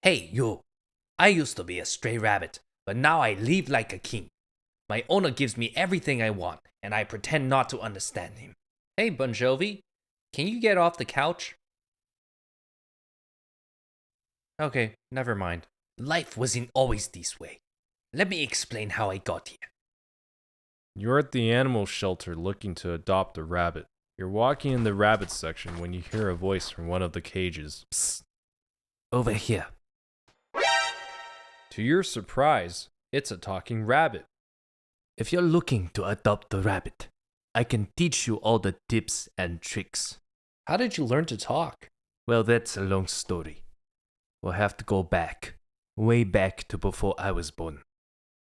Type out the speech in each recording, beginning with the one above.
Hey, you! I used to be a stray rabbit, but now I live like a king. My owner gives me everything I want, and I pretend not to understand him. Hey, Bun Jovi, can you get off the couch? Okay, never mind. Life wasn't always this way. Let me explain how I got here. You're at the animal shelter looking to adopt a rabbit. You're walking in the rabbit section when you hear a voice from one of the cages. Psst. Over here. To your surprise, it's a talking rabbit. If you're looking to adopt a rabbit, I can teach you all the tips and tricks. How did you learn to talk? Well, that's a long story. We'll have to go back, way back to before I was born.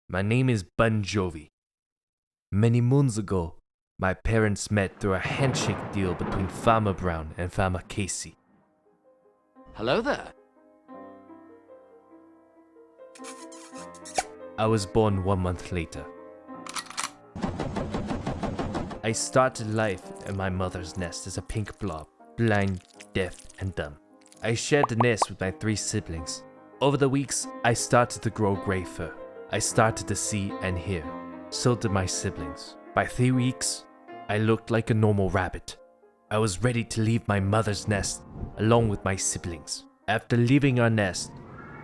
My name is Bun Jovi. Many moons ago, my parents met through a handshake deal between Farmer Brown and Farmer Casey. Hello there. I was born 1 month later. I started life in my mother's nest as a pink blob, blind, deaf, and dumb. I shared the nest with my 3 siblings. Over the weeks, I started to grow gray fur. I started to see and hear. So did my siblings. By 3 weeks, I looked like a normal rabbit. I was ready to leave my mother's nest along with my siblings. After leaving our nest,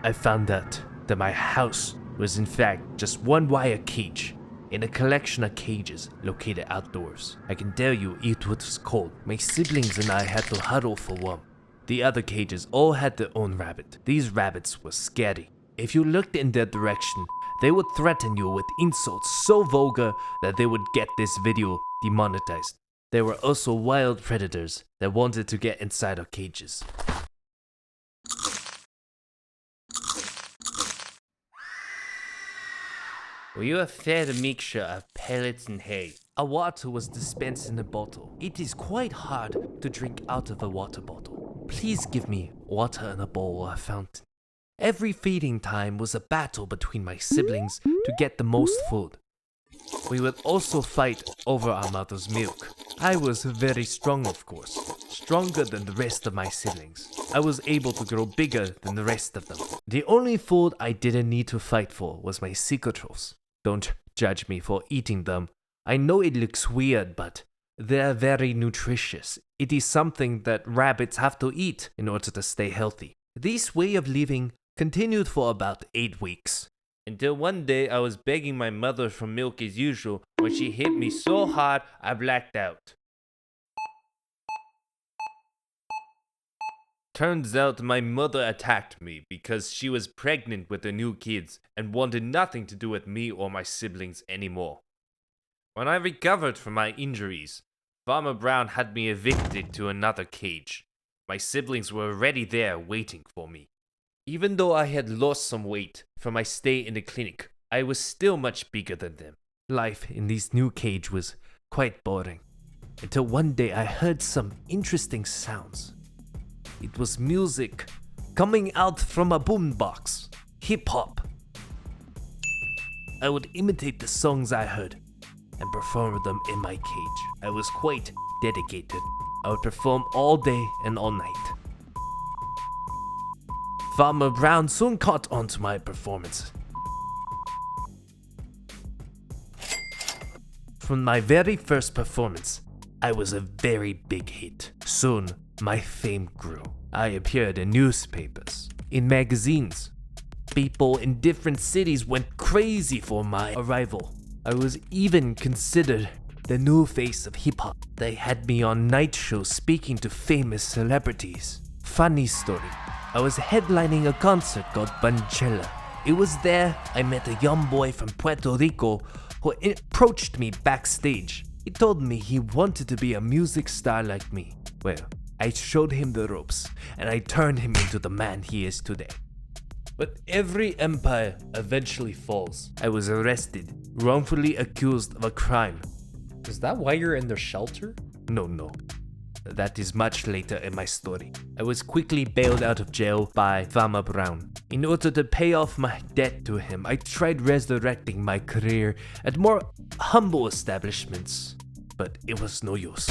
I found out that my house was in fact just one wire cage in a collection of cages located outdoors. I can tell you it was cold. My siblings and I had to huddle for warmth. The other cages all had their own rabbit. These rabbits were scary. If you looked in their direction, they would threaten you with insults so vulgar that they would get this video demonetized. There were also wild predators that wanted to get inside our cages. We were fed a mixture of pellets and hay. Our water was dispensed in a bottle. It is quite hard to drink out of a water bottle. Please give me water in a bowl or a fountain. Every feeding time was a battle between my siblings to get the most food. We would also fight over our mother's milk. I was very strong, of course, stronger than the rest of my siblings. I was able to grow bigger than the rest of them. The only food I didn't need to fight for was my cicatrons. Don't judge me for eating them. I know it looks weird, but they're very nutritious. It is something that rabbits have to eat in order to stay healthy. This way of living continued for about 8 weeks. Until one day I was begging my mother for milk as usual when she hit me so hard I blacked out. Turns out my mother attacked me because she was pregnant with the new kids and wanted nothing to do with me or my siblings anymore. When I recovered from my injuries, Farmer Brown had me evicted to another cage. My siblings were already there waiting for me. Even though I had lost some weight from my stay in the clinic, I was still much bigger than them. Life in this new cage was quite boring, until one day I heard some interesting sounds. It was music coming out from a boombox, hip-hop. I would imitate the songs I heard and perform them in my cage. I was quite dedicated. I would perform all day and all night. Farmer Brown soon caught on to my performance. From my very first performance, I was a very big hit. Soon, my fame grew. I appeared in newspapers, in magazines. People in different cities went crazy for my arrival. I was even considered the new face of hip-hop. They had me on night shows speaking to famous celebrities. Funny story. I was headlining a concert called Bunchella. It was there I met a young boy from Puerto Rico who approached me backstage. He told me he wanted to be a music star like me. Well, I showed him the ropes, and I turned him into the man he is today. But every empire eventually falls. I was arrested, wrongfully accused of a crime. Is that why you're in the shelter? No. That is much later in my story. I was quickly bailed out of jail by Farmer Brown. In order to pay off my debt to him, I tried resurrecting my career at more humble establishments, but it was no use.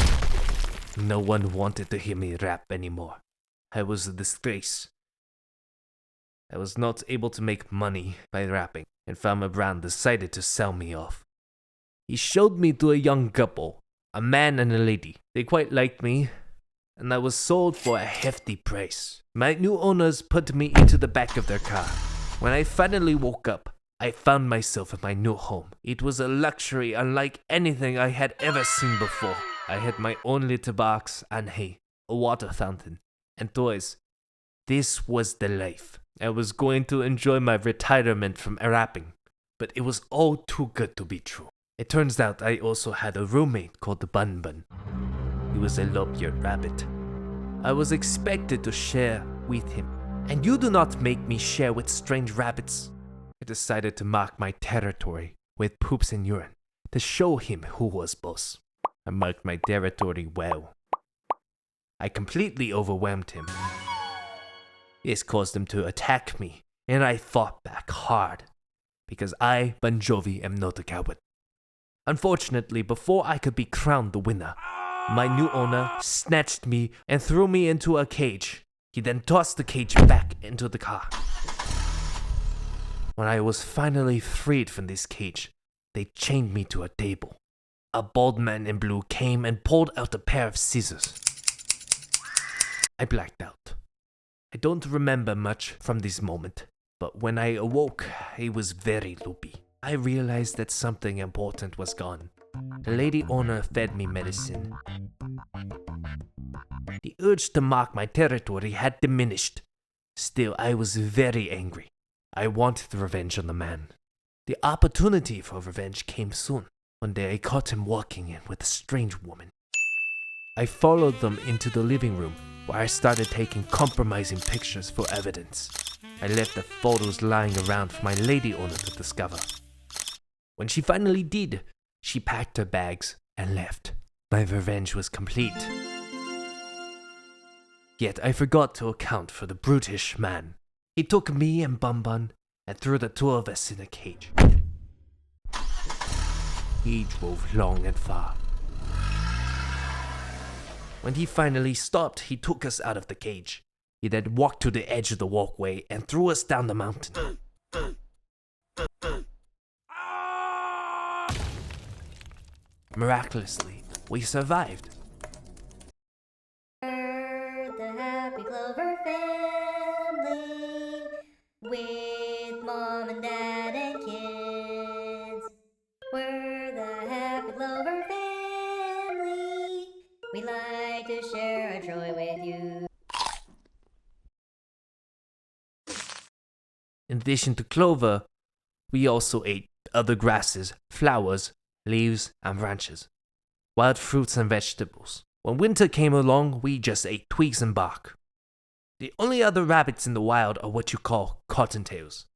No one wanted to hear me rap anymore. I was a disgrace. I was not able to make money by rapping, and Farmer Brown decided to sell me off. He showed me to a young couple, a man and a lady. They quite liked me, and I was sold for a hefty price. My new owners put me into the back of their car. When I finally woke up, I found myself in my new home. It was a luxury unlike anything I had ever seen before. I had my own litter box and hay, a water fountain, and toys. This was the life. I was going to enjoy my retirement from rapping, but it was all too good to be true. It turns out I also had a roommate called Bun. He was a lop-eared rabbit. I was expected to share with him, and you do not make me share with strange rabbits. I decided to mark my territory with poops and urine to show him who was boss. I marked my territory well. I completely overwhelmed him. This caused him to attack me, and I fought back hard, because I, Bun Jovi, am not a coward. Unfortunately, before I could be crowned the winner, my new owner snatched me and threw me into a cage. He then tossed the cage back into the car. When I was finally freed from this cage, they chained me to a table. A bald man in blue came and pulled out a pair of scissors. I blacked out. I don't remember much from this moment, but when I awoke, I was very loopy. I realized that something important was gone. The lady owner fed me medicine. The urge to mark my territory had diminished. Still, I was very angry. I wanted revenge on the man. The opportunity for revenge came soon. One day I caught him walking in with a strange woman. I followed them into the living room, where I started taking compromising pictures for evidence. I left the photos lying around for my lady owner to discover. When she finally did, she packed her bags and left. My revenge was complete. Yet I forgot to account for the brutish man. He took me and Bun and threw the two of us in a cage. He drove long and far. When he finally stopped, he took us out of the cage. He then walked to the edge of the walkway and threw us down the mountain. Miraculously, we survived. We're the Happy Clover family with Mom and Dad and kids. We're the Happy Clover family. We like to share our joy with you. In addition to clover, we also ate other grasses, flowers, leaves, and branches, wild fruits and vegetables. When winter came along, we just ate twigs and bark. The only other rabbits in the wild are what you call cottontails.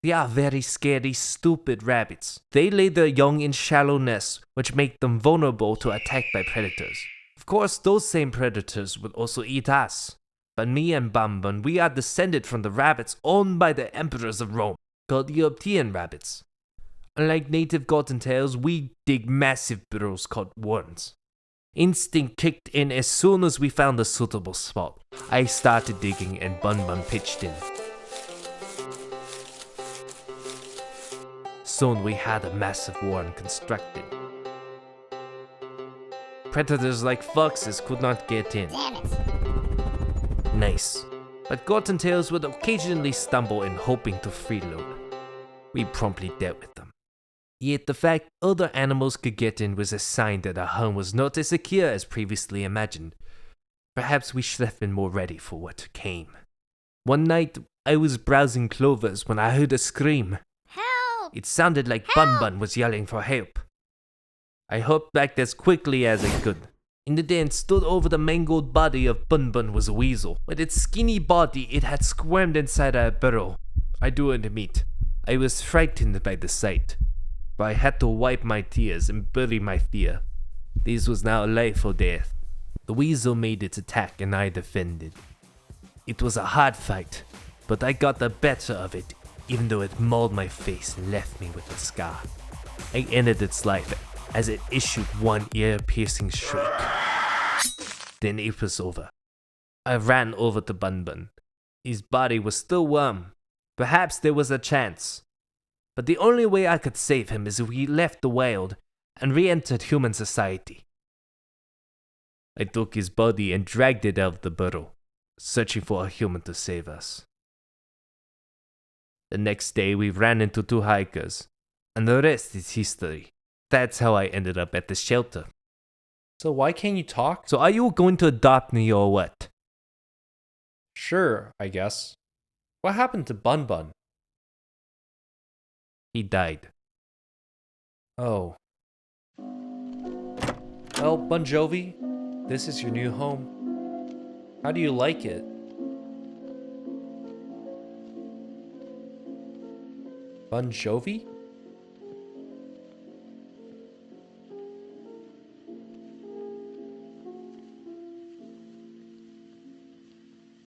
They are very scary, stupid rabbits. They lay their young in shallow nests, which make them vulnerable to attack by predators. Of course, those same predators would also eat us. But me and Bun, we are descended from the rabbits owned by the emperors of Rome, called European rabbits. Unlike native cottontails, we dig massive burrows called warrens. Instinct kicked in as soon as we found a suitable spot. I started digging and Bun pitched in. Soon we had a massive warren constructed. Predators like foxes could not get in. Damn it. Nice. But cottontails would occasionally stumble in hoping to freeload. We promptly dealt with them. Yet the fact other animals could get in was a sign that our home was not as secure as previously imagined. Perhaps we should have been more ready for what came. One night, I was browsing clovers when I heard a scream. Help! It sounded like Bun was yelling for help. I hopped back as quickly as I could. In the den, stood over the mangled body of Bun was a weasel. With its skinny body, it had squirmed inside a burrow. I do admit, I was frightened by the sight. But I had to wipe my tears and bury my fear. This was now life or death. The weasel made its attack and I defended. It was a hard fight, but I got the better of it, even though it mauled my face and left me with a scar. I ended its life as it issued one ear-piercing shriek. Then it was over. I ran over to Bun. His body was still warm. Perhaps there was a chance. But the only way I could save him is if we left the wild and re-entered human society. I took his body and dragged it out of the burrow, searching for a human to save us. The next day we ran into 2 hikers, and the rest is history. That's how I ended up at the shelter. So why can't you talk? So are you going to adopt me or what? Sure, I guess. What happened to Bun Bun? He died. Oh. Well, Bun Jovi, this is your new home. How do you like it? Bun Jovi?